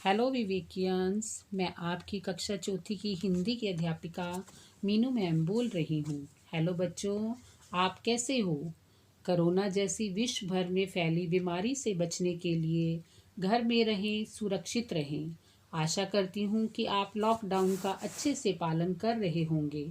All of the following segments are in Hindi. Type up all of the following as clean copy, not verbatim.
हेलो विवेकियंस। मैं आपकी कक्षा चौथी की हिंदी की अध्यापिका मीनू मैम बोल रही हूँ। हेलो बच्चों, आप कैसे हो? कोरोना जैसी विश्व भर में फैली बीमारी से बचने के लिए घर में रहें, सुरक्षित रहें। आशा करती हूँ कि आप लॉकडाउन का अच्छे से पालन कर रहे होंगे,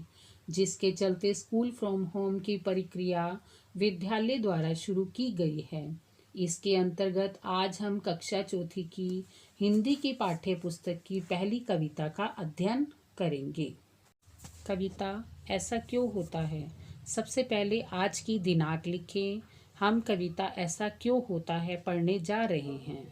जिसके चलते स्कूल फ्रॉम होम की प्रक्रिया विद्यालय द्वारा शुरू की गई है। इसके अंतर्गत आज हम कक्षा चौथी की हिंदी की पाठ्य पुस्तक की पहली कविता का अध्ययन करेंगे। कविता ऐसा क्यों होता है। सबसे पहले आज की दिनांक लिखें। हम कविता ऐसा क्यों होता है पढ़ने जा रहे हैं।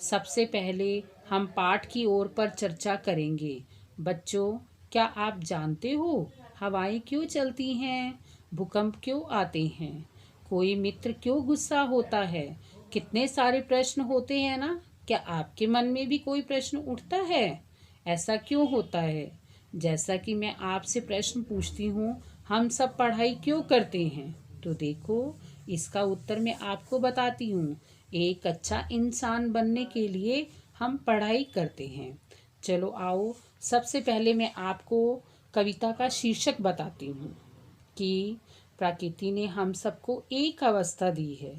सबसे पहले हम पाठ की ओर पर चर्चा करेंगे। बच्चों, क्या आप जानते हो हवाएं क्यों चलती हैं, भूकंप क्यों आते हैं, कोई मित्र क्यों गुस्सा होता है। कितने सारे प्रश्न होते हैं ना। क्या आपके मन में भी कोई प्रश्न उठता है, ऐसा क्यों होता है? जैसा कि मैं आपसे प्रश्न पूछती हूँ, हम सब पढ़ाई क्यों करते हैं, तो देखो इसका उत्तर मैं आपको बताती हूँ। एक अच्छा इंसान बनने के लिए हम पढ़ाई करते हैं। चलो आओ, सबसे पहले मैं आपको कविता का शीर्षक बताती हूँ कि प्रकृति ने हम सबको एक अवस्था दी है।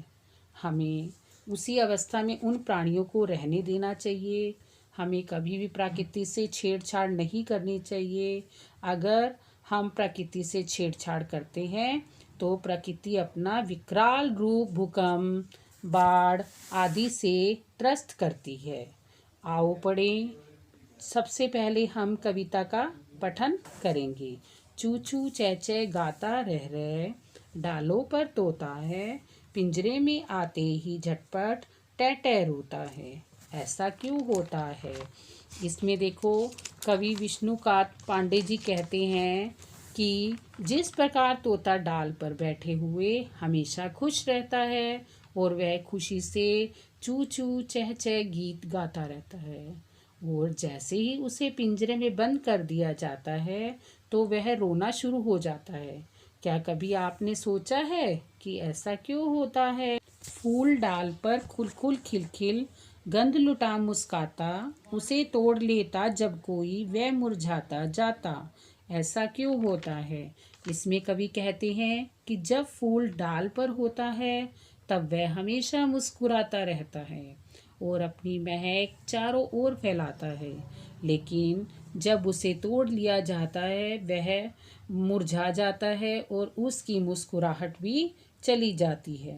हमें उसी अवस्था में उन प्राणियों को रहने देना चाहिए। हमें कभी भी प्रकृति से छेड़छाड़ नहीं करनी चाहिए। अगर हम प्रकृति से छेड़छाड़ करते हैं तो प्रकृति अपना विकराल रूप भूकंप, बाढ़ आदि से त्रस्त करती है। आओ पढ़ें। सबसे पहले हम कविता का पठन करेंगे। चू चू चे चे गाता रह रहे, डालों पर तोता है, पिंजरे में आते ही झटपट टे टे रोता है। ऐसा क्यों होता है? इसमें देखो, कवि विष्णुकांत पांडे जी कहते हैं कि जिस प्रकार तोता डाल पर बैठे हुए हमेशा खुश रहता है और वह खुशी से चू चू चह चह गीत गाता रहता है, और जैसे ही उसे पिंजरे में बंद कर दिया जाता है तो वह रोना शुरू हो जाता है। क्या कभी आपने सोचा है कि ऐसा क्यों होता है? फूल डाल पर खुल खुल खिल खिल, गंध लुटा मुस्काता, उसे तोड़ लेता जब कोई वह मुरझाता जाता। ऐसा क्यों होता है? इसमें कवि कहते हैं कि जब फूल डाल पर होता है तब वह हमेशा मुस्कुराता रहता है और अपनी महक चारों ओर फैलाता है, लेकिन जब उसे तोड़ लिया जाता है वह मुरझा जाता है और उसकी मुस्कुराहट भी चली जाती है।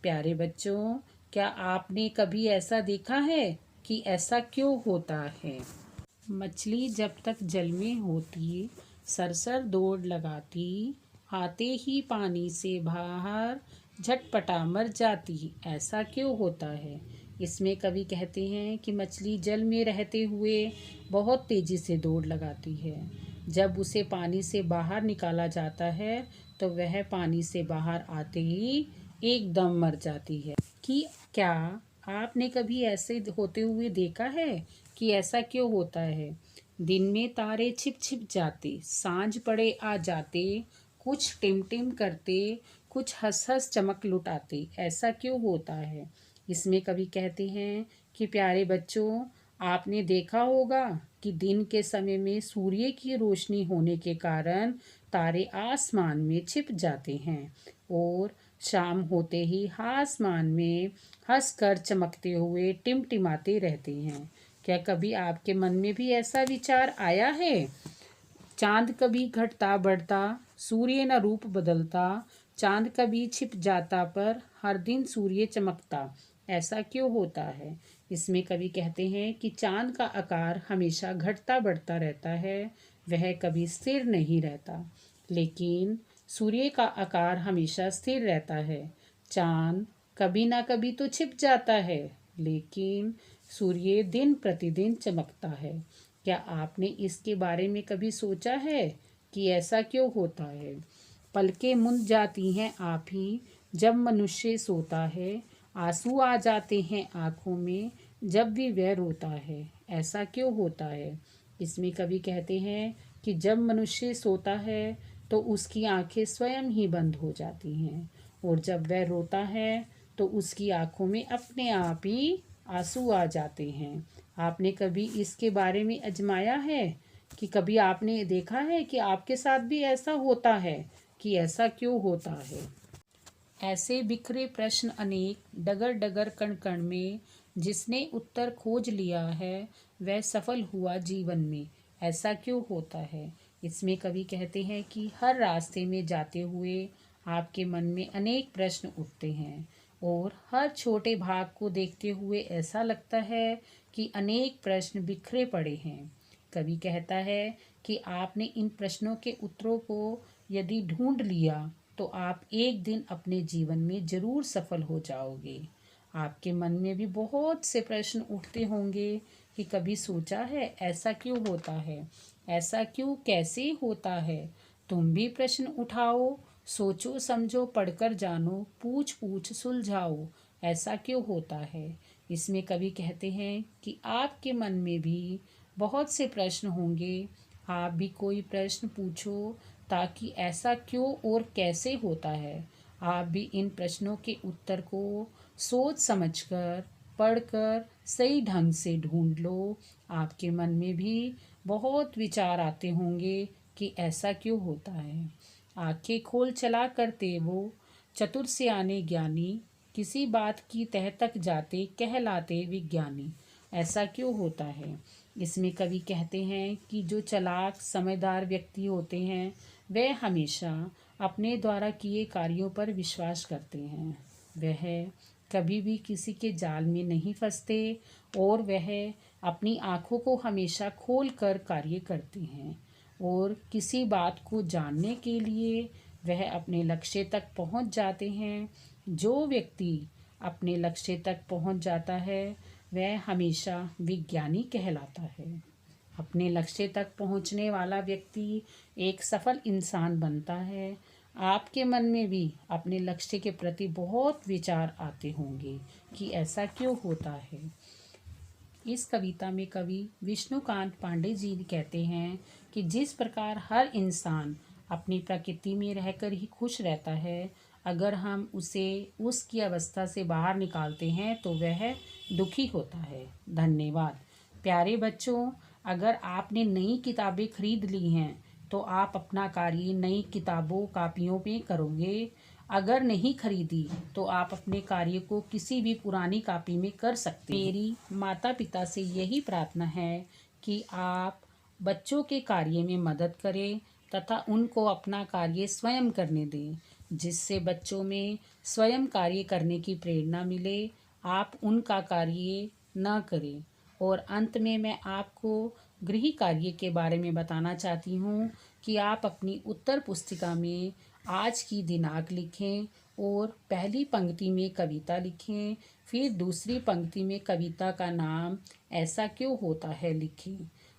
प्यारे बच्चों, क्या आपने कभी ऐसा देखा है कि ऐसा क्यों होता है? मछली जब तक जल में होती सरसर दौड़ लगाती, आते ही पानी से बाहर झटपटा मर जाती। ऐसा क्यों होता है? इसमें कवि कहते हैं कि मछली जल में रहते हुए बहुत तेजी से दौड़ लगाती है। जब उसे पानी से बाहर निकाला जाता है तो वह पानी से बाहर आते ही एकदम मर जाती है। कि क्या आपने कभी ऐसे होते हुए देखा है कि ऐसा क्यों होता है? दिन में तारे छिप छिप जाते, सांझ पड़े आ जाते, कुछ टिम टिम करते, कुछ हंस हंस चमक लुटाते। ऐसा क्यों होता है? इसमें कवि कहते हैं कि प्यारे बच्चों, आपने देखा होगा कि दिन के समय में सूर्य की रोशनी होने के कारण तारे आसमान में छिप जाते हैं और शाम होते ही आसमान में हंसकर चमकते हुए टिमटिमाते रहते हैं। क्या कभी आपके मन में भी ऐसा विचार आया है? चांद कभी घटता बढ़ता, सूर्य न रूप बदलता, चांद कभी छिप जाता पर हर दिन सूर्य चमकता। ऐसा क्यों होता है? इसमें कवि कहते हैं कि चांद का आकार हमेशा घटता बढ़ता रहता है, वह कभी स्थिर नहीं रहता, लेकिन सूर्य का आकार हमेशा स्थिर रहता है। चांद कभी ना कभी तो छिप जाता है, लेकिन सूर्य दिन प्रतिदिन चमकता है। क्या आपने इसके बारे में कभी सोचा है कि ऐसा क्यों होता है? पलकें मुंद जाती हैं आप ही जब मनुष्य सोता है, आंसू आ जाते हैं आँखों में जब भी वह रोता है। ऐसा क्यों होता है? इसमें कवि कहते हैं कि जब मनुष्य सोता है तो उसकी आंखें स्वयं ही बंद हो जाती हैं, और जब वह रोता है तो उसकी आंखों में अपने आप ही आंसू आ जाते हैं। आपने कभी इसके बारे में आजमाया है कि कभी आपने देखा है कि आपके साथ भी ऐसा होता है कि ऐसा क्यों होता है? ऐसे बिखरे प्रश्न अनेक डगर डगर कण कण में जिसने उत्तर खोज लिया है वह सफल हुआ जीवन में। ऐसा क्यों होता है? इसमें कवि कहते हैं कि हर रास्ते में जाते हुए आपके मन में अनेक प्रश्न उठते हैं और हर छोटे भाग को देखते हुए ऐसा लगता है कि अनेक प्रश्न बिखरे पड़े हैं। कवि कहता है कि आपने इन प्रश्नों के उत्तरों को यदि ढूंढ लिया तो आप एक दिन अपने जीवन में जरूर सफल हो जाओगे। आपके मन में भी बहुत से प्रश्न उठते होंगे कि कभी सोचा है ऐसा क्यों होता है, ऐसा क्यों कैसे होता है। तुम भी प्रश्न उठाओ, सोचो समझो पढ़कर जानो, पूछ पूछ सुलझाओ, ऐसा क्यों होता है। इसमें कवि कहते हैं कि आपके मन में भी बहुत से प्रश्न होंगे। आप भी कोई प्रश्न पूछो ताकि ऐसा क्यों और कैसे होता है। आप भी इन प्रश्नों के उत्तर को सोच समझकर पढ़कर सही ढंग से ढूंढ लो। आपके मन में भी बहुत विचार आते होंगे कि ऐसा क्यों होता है। आंखें खोल चला करते वो चतुर सियाने ज्ञानी, किसी बात की तह तक जाते कहलाते विज्ञानी। ऐसा क्यों होता है। इसमें कवि कहते हैं कि जो चालाक समझदार व्यक्ति होते हैं वे हमेशा अपने द्वारा किए कार्यों पर विश्वास करते हैं। वह कभी भी किसी के जाल में नहीं फंसते और वह अपनी आँखों को हमेशा खोल कर कार्य करते हैं और किसी बात को जानने के लिए वह अपने लक्ष्य तक पहुंच जाते हैं। जो व्यक्ति अपने लक्ष्य तक पहुंच जाता है वह हमेशा विज्ञानी कहलाता है। अपने लक्ष्य तक पहुंचने वाला व्यक्ति एक सफल इंसान बनता है। आपके मन में भी अपने लक्ष्य के प्रति बहुत विचार आते होंगे कि ऐसा क्यों होता है। इस कविता में कवि विष्णुकांत पांडे जी कहते हैं कि जिस प्रकार हर इंसान अपनी प्रकृति में रहकर ही खुश रहता है, अगर हम उसे उसकी अवस्था से बाहर निकालते हैं तो वह दुखी होता है। धन्यवाद। प्यारे बच्चों, अगर आपने नई किताबें खरीद ली हैं तो आप अपना कार्य नई किताबों कापियों में करोगे। अगर नहीं खरीदी तो आप अपने कार्य को किसी भी पुरानी कापी में कर सकते हैं। मेरी माता पिता से यही प्रार्थना है कि आप बच्चों के कार्य में मदद करें तथा उनको अपना कार्य स्वयं करने दें, जिससे बच्चों में स्वयं कार्य करने की प्रेरणा मिले। आप उनका कार्य न करें। और अंत में मैं आपको गृह कार्य के बारे में बताना चाहती हूँ कि आप अपनी उत्तर पुस्तिका में आज की दिनांक लिखें और पहली पंक्ति में कविता लिखें, फिर दूसरी पंक्ति में कविता का नाम ऐसा क्यों होता है लिखें।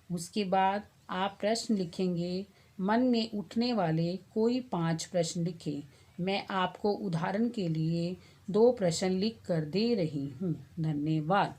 उसके बाद आप प्रश्न लिखेंगे। मन में उठने वाले कोई 5 प्रश्न लिखें। मैं आपको उदाहरण के लिए 2 प्रश्न लिख कर दे रही हूँ। धन्यवाद।